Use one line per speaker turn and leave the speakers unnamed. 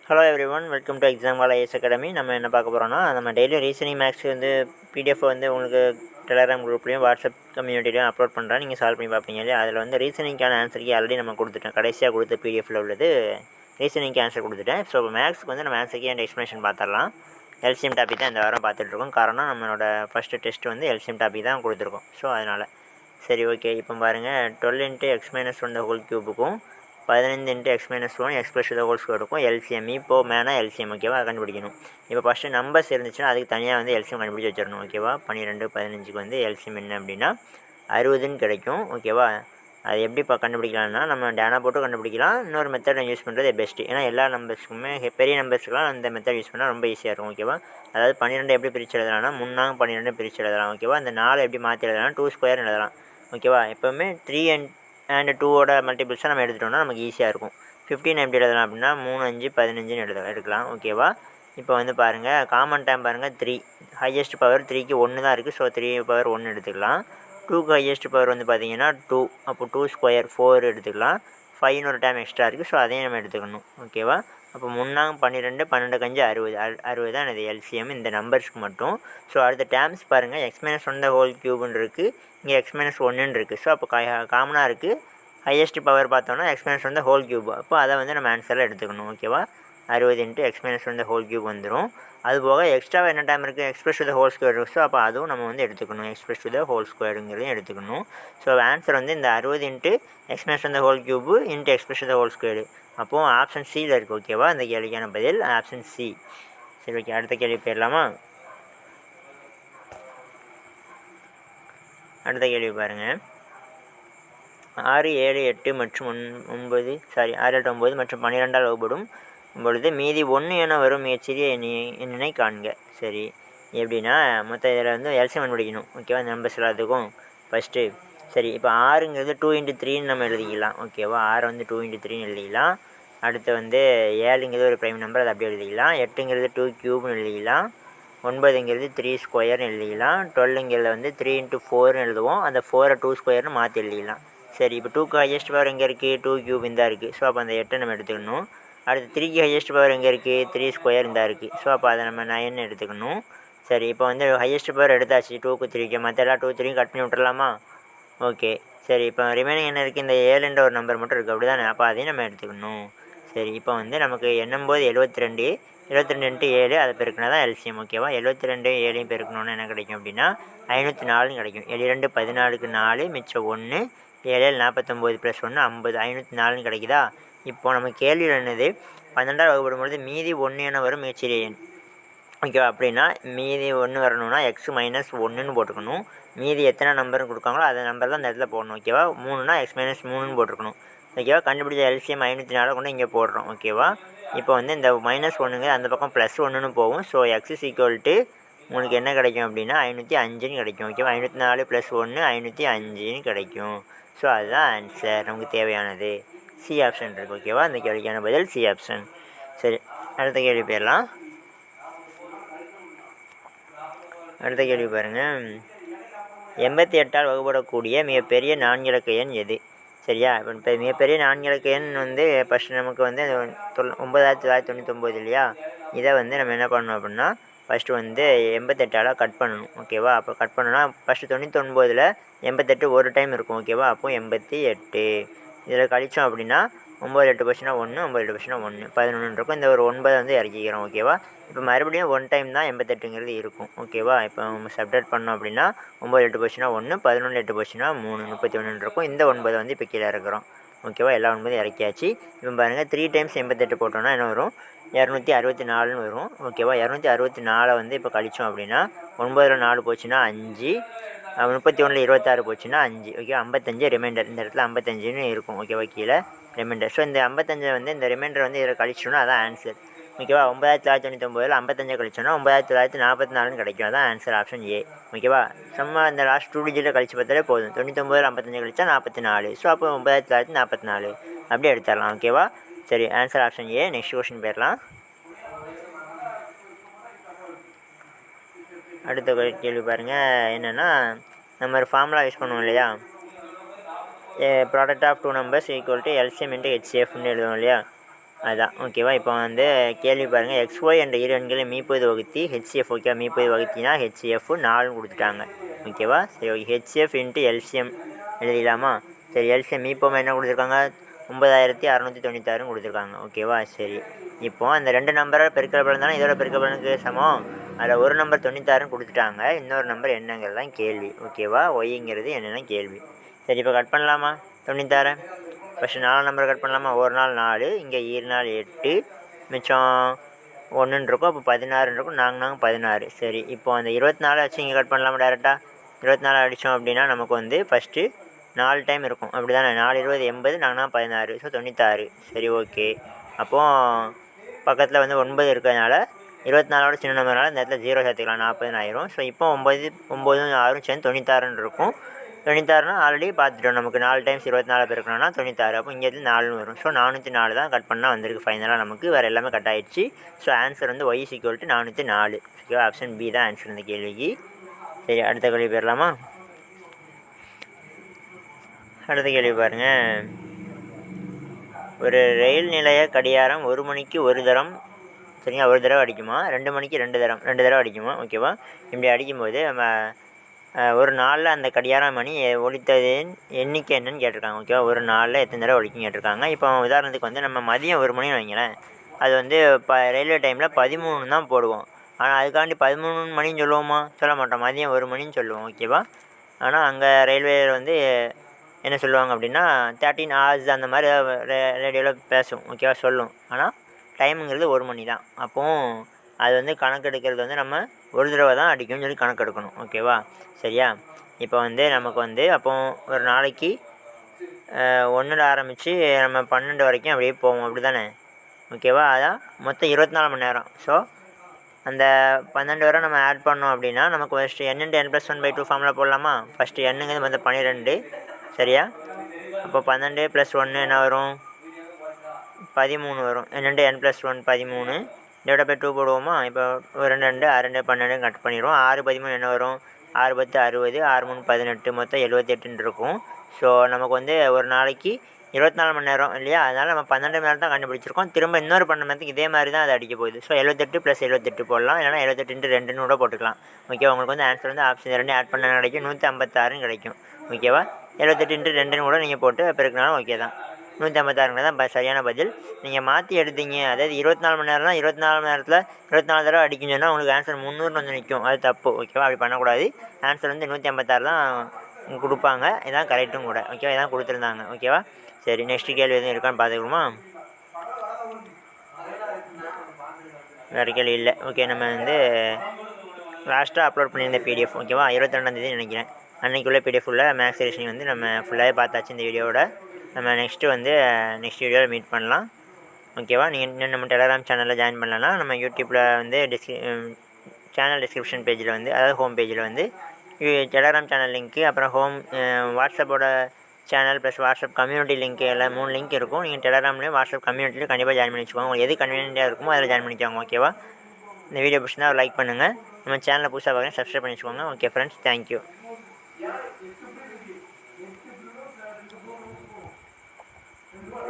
Hello everyone, welcome to exam wala IS academy. நம்ம என்ன பார்க்க போகிறோம்னா, நம்ம டெய்லி ரீசனிங் மேக்ஸ் வந்து பிடிஎஃப் வந்து உங்களுக்கு டெலகிராம் குரூப்லேயும் வாட்ஸ்அப் கம்யூனிட்டிலையும் அப்லோட் பண்ணுறேன். நீங்கள் சால்வ் பண்ணி பார்ப்பீங்க இல்லையா? அதில் வந்து ரீசனிங்கான ஆன்சருக்கு ஆல்ரெடி நம்ம கொடுத்துட்டேன். கடைசியாக கொடுத்த பிடிஎஃபில் உள்ளது ரீசனிங்க்கு ஆன்சர் கொடுத்துட்டேன். ஸோ மேக்ஸ்க்கு வந்து நம்ம ஆன்சருக்கு அண்ட் எக்ஸ்ப்ளனேஷன் பார்த்துடலாம். எல்சிஎம் டாபிக் தான் இந்த வாரம் பார்த்துட்ருக்கோம். காரணம் நம்மளோட ஃபஸ்ட்டு டெஸ்ட் வந்து எல்சிஎம் டாபிக் தான் கொடுத்துருக்கோம். ஸோ அதனால் சரி, ஓகே. இப்போ பாருங்கள், 12 × x-1 15 × x-1 x+1 எல்சிஎம். இப்போது மேனா எல்சிஎம், ஓகேவா? அதை கண்டுபிடிக்கணும். இப்போ ஃபஸ்ட்டு நம்பர்ஸ் இருந்துச்சுன்னா அதுக்கு தனியாக வந்து எல்சிஎம் கண்டுபிடிச்சி வச்சிடணும், ஓகேவா? 12 15க்கு வந்து எல்சிஎம் என்ன அப்படின்னா 60ன்னு கிடைக்கும், ஓகேவா? அது எப்படி இப்போ கண்டுபிடிக்கலாம்னா, நம்ம டேனா போட்டு கண்டுபிடிக்கலாம். இன்னொரு மெத்தட் யூஸ் பண்ணுறது பெஸ்ட்டு. ஏன்னா எல்லா நம்பர்ஸுக்குமே பெரிய நம்பர்ஸ்க்குலாம் அந்த மெத்தட் யூஸ் பண்ணால் ரொம்ப ஈஸியாக இருக்கும், ஓகேவா? அதாவது 12 எப்படி பிரித்து எழுதலாம்னா 3 12 பிரித்து எழுதலாம், ஓகேவா? அந்த 4 எப்படி மாற்றி எழுதலாம், 2² எழுதலாம், ஓகேவா? எப்போவுமே 3 and 2ஓட மல்டிபிள்ஸாக நம்ம எடுத்துட்டோம்னா நமக்கு ஈஸியாக இருக்கும். 15 எப்படி எழுதலாம் அப்படின்னா 3 5 15ன்னு எடுக்கலாம், ஓகேவா? இப்போ வந்து பாருங்கள், காமன் டைம் பாருங்கள் 3. ஹையஸ்ட் பவர் 3க்கு 1 தான் இருக்குது. ஸோ 3 பவர் 1 எடுத்துக்கலாம். 2க்கு ஹையஸ்ட் பவர் வந்து பார்த்திங்கன்னா 2. அப்போ 2² 4 எடுத்துக்கலாம். 5ன்னு ஒரு டைம் எக்ஸ்ட்ரா இருக்குது. ஸோ அதையும் நம்ம எடுத்துக்கணும், ஓகேவா? அப்போ 3 12 12 5 60 60 தான் இது எல்சிஎம் இந்த நம்பர்ஸ்க்கு மட்டும். ஸோ அடுத்த டேர்ம்ஸ் பாருங்கள், x-1 இருக்குது, இங்கே x-1 இருக்குது. ஸோ அப்போ காமனாக இருக்குது. ஹையஸ்ட் பவர் பார்த்தோன்னா x-1 அப்போ அதை வந்து நம்ம ஆன்சரில் எடுத்துக்கணும், ஓகேவா? 60 × x-1 வந்துடும். அதுபோக எக்ஸ்ட்ராவாக என்ன டைம் இருக்குது, x+2 இருக்குது. ஸோ அப்போ அதுவும் நம்ம வந்து எடுத்துக்கணும், x+2 எடுத்துக்கணும். ஸோ ஆன்சர் வந்து இந்த 60 × x-1 × x+2. அப்போது ஆப்ஷன் சியில் இருக்குது, ஓகேவா? இந்த கேள்விக்கான பதில் ஆப்ஷன் சி. சரி, ஓகே. அடுத்த கேள்வி போயிடலாமா? அடுத்த கேள்வி பாருங்கள். 6 7 8 மற்றும் 9 6 8 9 மற்றும் 12ஆல் வகுப்படும் பொழுது மீதி 1 என வரும் மிகச்சிறிய எண்ணினை காண்க. சரி, எப்படின்னா மொத்தம் இதில் வந்து எல்சிஎம் கண்டுபிடிக்கணும், ஓகேவா? இந்த நம்பர்ஸ் எல்லாத்துக்கும் ஃபஸ்ட்டு. சரி, இப்போ 6ங்கிறது 2 × 3ன்னு நம்ம எழுதிக்கலாம், ஓகேவா? 6 வந்து 2 × 3ன்னு எழுதிக்கலாம். அடுத்து வந்து 7ங்கிறது ஒரு ப்ரைம் நம்பர், அது அப்படியே எழுதிக்கலாம். 8ங்கிறது 2³ எழுதிக்கலாம். 9ங்கிறது 3² எழுதிக்கலாம். 12ங்கிறது வந்து 3 × 4ன்னு எழுதுவோம். அந்த 4 2² மாற்றி எழுதிக்கலாம். சரி, இப்போ 2க்கு ஹையஸ்ட் பவர் எங்கே இருக்குது, 2³ இந்த இருக்குது. ஸோ அப்போ அந்த 8 நம்ம எடுத்துக்கணும். அடுத்து 3க்கு ஹையஸ்ட் பவர் எங்கே இருக்குது, 3² இந்த இருக்குது. ஸோ அப்போ அதை நம்ம 9 எடுத்துக்கணும். சரி, இப்போ வந்து ஹையஸ்ட் பவர் எடுத்தாச்சு 2க்கு 3க்கு, மற்ற எல்லா 2 3யும் கட் பண்ணி விட்டுறலாமா? ஓகே. சரி, இப்போ ரிமைனிங் என்ன இருக்குது, இந்த 7ன்ற ஒரு நம்பர் மட்டும் இருக்குது, அப்படி தானே? அப்போ அதையும் நம்ம எடுத்துக்கணும். சரி, இப்போ வந்து நமக்கு எண்ணும்போது 72 72 × 7 அதை பெருக்கினா தான் எல்சிஎம், ஓகேவா? 72 7 பெருக்கணுன்னு என்ன கிடைக்கும் அப்படின்னா 504ன்னு கிடைக்கும். 72 14க்கு 4 மிச்சம் 1 7 49 + 1 50 504ன்னு கிடைக்குதா? இப்போ நம்ம கேள்வியில் என்னது, 12ஆல் வகுப்படும் பொழுது மீதி 1 என வரும் மிகச்சிறிய எண், ஓகேவா? அப்படின்னா மீதி 1 வரணும்னா x-1ன்னு போட்டுக்கணும். மீதி எத்தனை நம்பர்னு கொடுக்காங்களோ அந்த நம்பர் தான் அந்த இடத்துல போடணும், ஓகேவா? 3னா x-3ன்னு போட்டுருக்கணும், ஓகேவா? கண்டுபிடிச்ச எல்சிஎம் 504 கொண்டு இங்கே போடுறோம், ஓகேவா? இப்போ வந்து இந்த -1ங்க அந்த பக்கம் +1ன்னு போகும். ஸோ x உங்களுக்கு என்ன கிடைக்கும் அப்படின்னா 505ன்னு கிடைக்கும், ஓகேவா? 504 + 1 505ன்னு கிடைக்கும். ஸோ அதுதான் ஆன்சர், நமக்கு தேவையானது சி ஆப்ஷன் இருக்குது, ஓகேவா? அந்த கேள்விக்கான பதில் சி ஆப்ஷன். சரி, அடுத்த கேள்வி போயிடலாம். அடுத்த கேள்வி பாருங்கள். 88ஆல் வகுப்படக்கூடிய மிகப்பெரிய 4 இலக்க எண் எது? சரியா? இப்போ மிகப்பெரிய 4 இலக்க எண் வந்து ஃபஸ்ட்டு நமக்கு வந்து 9999 இல்லையா? இதை வந்து நம்ம என்ன பண்ணணும் அப்படின்னா ஃபஸ்ட்டு வந்து 88ஆல் கட் பண்ணணும், ஓகேவா? அப்போ கட் பண்ணணும்னா ஃபஸ்ட்டு 99ல் 88 ஒரு டைம் இருக்கும், ஓகேவா? அப்போ 88 இதில் கழித்தோம் அப்படின்னா 9 8 போச்சுன்னா 1 9 8 போச்சுன்னா 1 11 இருக்கும். இந்த ஒரு 9 வந்து இறக்கிக்கிறோம், ஓகேவா? இப்போ மறுபடியும் 1 டைம் தான் 88ங்கிறது இருக்கும், ஓகேவா? இப்போ நம்ம சப்ட்ராக்ட் பண்ணோம் அப்படின்னா 9 8 போச்சுன்னா 1 11 8 போச்சுன்னா 3 31 இருக்கும். இந்த 9 வந்து இப்போ கீழே இறக்குறோம், ஓகேவா? எல்லா 9 இறக்கியாச்சு. இப்போ பாருங்கள், 3 டைம்ஸ் 88 போட்டோம்னா என்ன வரும், 264ன்னு வரும், ஓகேவா? 264 வந்து இப்போ கழித்தோம் அப்படின்னா 9ல் 4 போச்சுன்னா 5, 31ல் 26 போச்சுன்னா 5, ஓகே? 55 ரிமைண்டர், இந்த இடத்துல 55ன்னு இருக்கும், ஓகேவா? கீழே ரிமைண்டர். ஸோ இந்த 55 வந்து இந்த ரிமைண்டர் வந்து இதில் கழிச்சோன்னா அதான் ஆன்சர், ஓகேவா? 9999ல் 55 கழிச்சோன்னா 9944ன்னு கிடைக்கும், அதான் ஆன்சர் ஆப்ஷன் ஏ, ஓகேவா? சும்மா இந்த லாஸ்ட் 2 டிஜிட்டை கழிச்சு பார்த்தாலே போதும். 99ல் 55 கழிச்சா 44. ஸோ அப்போ 9944 அப்படியே எடுத்துடலாம், ஓகேவா? சரி, answer option A. Next question போயிடலாம். அடுத்த கேள்வி பாருங்கள். என்னென்னா நம்ம ஒரு ஃபார்முலா யூஸ் பண்ணுவோம் இல்லையா, product of 2 numbers equal to LCM × HCFன்னு எழுதுவோம் இல்லையா? அதான் ஓகேவா. இப்போ வந்து கேள்வி பாருங்கள், XY என்ற இரு எண்களின் மீப்பொழுது வகுத்தி HCF ஓகேவா. மீப்பொழுது வகுத்தினா HCF 4 கொடுத்துட்டாங்க ஓகேவா. சரி ஓகே, HCF இன்ட்டு LCM எழுதிடலாமா. சரி, LCM மீப்போம் என்ன கொடுத்துருக்காங்க, 9696 கொடுத்துருக்காங்க ஓகேவா. சரி, இப்போ அந்த 2 நம்பரை பெருக்கல் பலன் தானே இதோட பெருக்கல் பலனுக்கு சமம். அதில் ஒரு நம்பர் 96 கொடுத்துட்டாங்க, இன்னொரு நம்பர் என்னங்கிறது தான் கேள்வி ஓகேவா. ஒய்ங்கிறது என்னென்ன கேள்வி. சரி, இப்போ கட் பண்ணலாமா 96. ஃபஸ்ட்டு 4 நம்பரை கட் பண்ணலாமா. ஒரு நாள் 4, இங்கே 2 நாள் 8, மிச்சம் 1 இருக்கும். அப்போ 16 இருக்கும். 4 16. சரி, இப்போ அந்த 24 வச்சு இங்கே கட் பண்ணலாமா டேரெக்டாக. 24 அடித்தோம் அப்படின்னா நமக்கு வந்து ஃபஸ்ட்டு 4 டைம் இருக்கும் அப்படி தானே. 4 20 80, 4 16, ஸோ 96. சரி ஓகே. அப்போது பக்கத்தில் வந்து 9 இருக்கிறதுனால 24ஓட சின்ன நம்பர்னால இந்த இடத்துல 0 சேர்த்துக்கலாம், 40 ஆயிரும். ஸோ இப்போ 9 6 சேர்ந்து 96 இருக்கும். 96னா ஆல்ரெடி பார்த்துட்டோம், நமக்கு 4 டைம்ஸ் 24 பெருக்கணும்னா 96. அப்போ இங்கே 4 வரும். ஸோ 404 தான் கட் பண்ணால் வந்திருக்கு ஃபைனலாக நமக்கு. வேறு எல்லாமே கட் ஆகிடுச்சு. ஸோ ஆன்சர் வந்து Y = 404. ஓகே, ஆப்ஷன் பி தான் ஆன்சர் இந்த கேள்விக்கு. சரி, அடுத்த கேள்வி போயிடலாமா. அடுத்த கேள்வி பாருங்கள், ஒரு ரயில் நிலைய கடிகாரம் 1 மணிக்கு ஒரு தரம் சரிங்களா, ஒரு தடவை அடிக்குமா, 2 மணிக்கு 2 தடவை அடிக்குமா ஓகேவா. இப்படி அடிக்கும்போது நம்ம ஒரு நாளில் அந்த கடிகார மணி ஒலித்ததின் எண்ணிக்கை என்னன்னு கேட்டிருக்காங்க ஓகேவா. ஒரு நாளில் எத்தனை தடவை ஒலிக்குன்னு கேட்டிருக்காங்க. இப்போ உதாரணத்துக்கு வந்து நம்ம மதியம் 1 மணின்னு வைங்களேன், அது வந்து ரயில்வே டைமில் 13 தான் போடுவோம். ஆனால் அதுக்காண்டி 13 மணின்னு சொல்லுவோமா, சொல்ல மாட்டோம், மதியம் 1 மணின்னு சொல்லுவோம் ஓகேவா. ஆனால் அங்கே ரயில்வேயில் வந்து என்ன சொல்லுவாங்க அப்படின்னா 13 hours அந்த மாதிரி ரேடியோவில் பேசும் ஓகேவா, சொல்லும். ஆனால் டைமுங்கிறது 1 மணி தான். அப்போது அது வந்து கணக்கெடுக்கிறது வந்து நம்ம ஒரு தடவை தான் அடிக்கும்னு சொல்லி கணக்கெடுக்கணும் ஓகேவா. சரியா, இப்போ வந்து நமக்கு வந்து அப்போ ஒரு நாளைக்கு 1ல் ஆரம்பித்து நம்ம 12 வரைக்கும் அப்படியே போவோம் அப்படி தானே ஓகேவா. அதான் மொத்தம் 24 மணி நேரம். ஸோ அந்த 12 வரை நம்ம ஆட் பண்ணோம் அப்படின்னா நமக்கு ஃபஸ்ட்டு n × n+1/2 ஃபார்முலா போடலாமா. ஃபஸ்ட்டு என்னங்கிறது மொத்தம் 12 சரியா. அப்போ 12 + 1 என்ன வரும், 13 வரும். n × n+1 13 /2 போடுவோமா. இப்போ 2 2 6 2 12 கட் பண்ணிடுவோம். 6 13 என்ன வரும், 6 10 60, 6 3 18, மொத்தம் 78 இருக்கும். ஸோ நமக்கு வந்து ஒரு நாளைக்கு 24 மணி நேரம் இல்லையா, அதனால் நம்ம 12 மணி நேரம் தான் கண்டுபிடிச்சிருக்கோம். திரும்ப இன்னொரு 12 மணி நேரத்துக்கு இதே மாதிரி தான் அது அடிக்க போகுது. ஸோ 78 + 78 போடலாம், இல்லைனா 78 × 2ன்னு கூட போட்டுக்கலாம் ஓகே. உங்களுக்கு வந்து ஆன்சர் வந்து ஆப்ஷன் 2 ஆட் பண்ண கிடைக்கும், 156 கிடைக்கும் ஓகேவா. 78 × 2ன்னு கூட நீங்கள் போட்டு பெருக்கினாலும் ஓகே தான். 156 தான் சரியான பதில். நீங்கள் மாற்றி எடுத்தீங்க, அதாவது 24 மணி நேரம்னா 24 மணி நேரத்தில் 24 தடவை அடிக்குன்னு சொன்னால் உங்களுக்கு ஆன்சர் 300 வந்து நிற்கும். அது தப்பு ஓகேவா, அப்படி பண்ணக்கூடாது. ஆன்சர் வந்து 156 தான் கொடுப்பாங்க, இதான் கரெக்டும் கூட ஓகேவா, இதான் கொடுத்துருந்தாங்க ஓகேவா. சரி, நெக்ஸ்ட்டு கேள்வி எதுவும் இருக்கான்னு பார்த்துக்கணுமா. வேறு கேள்வி இல்லை ஓகே. நம்ம வந்து லாஸ்ட்டாக அப்லோட் பண்ணியிருந்த PDF ஓகேவா, 22ஆந்தேதி நினைக்கிறேன், அன்றைக்குள்ளே PDF உள்ள மேக்ஸ் ரீசனிங் வந்து நம்ம ஃபுல்லாகவே பார்த்தாச்சு இந்த வீடியோவோட. நம்ம நெக்ஸ்ட்டு வந்து நெக்ஸ்ட் வீடியோவில் மீட் பண்ணலாம் ஓகேவா. நீங்கள் இன்னும் நம்ம டெலகிராம் சேனலில் ஜாயின் பண்ணலன்னா நம்ம யூடியூப்பில் வந்து சேனல் டிஸ்கிரிப்ஷன் பேஜில் வந்து, அதாவது ஹோம் பேஜில் வந்து டெலகிராம் சேனல் லிங்க்கு, அப்புறம் வாட்ஸ்அப்போட channel plus WhatsApp community link எல்லாம் 3 லிங்க் இருக்கும். நீங்கள் டெலகிராம்லேயும் வாட்ஸ்அப் கம்யூனிட்டியில் கண்டிப்பாக ஜாயின் பண்ணி வச்சுக்கோங்க. உங்களுக்கு எது கன்வீனியன்ட்டாக இருக்குமோ அதில் ஜாயின் பண்ணிக்கோங்க ஓகேவா. இந்த வீடியோ பிடிச்சிருந்தா லைக் பண்ணுங்கள். நம்ம சேனலை புதுசாக பார்க்குறேன், சப்ஸ்கிரைப் பண்ணி வச்சுக்கோங்க ஓகே ஃப்ரெண்ட்ஸ், தேங்க்யூ.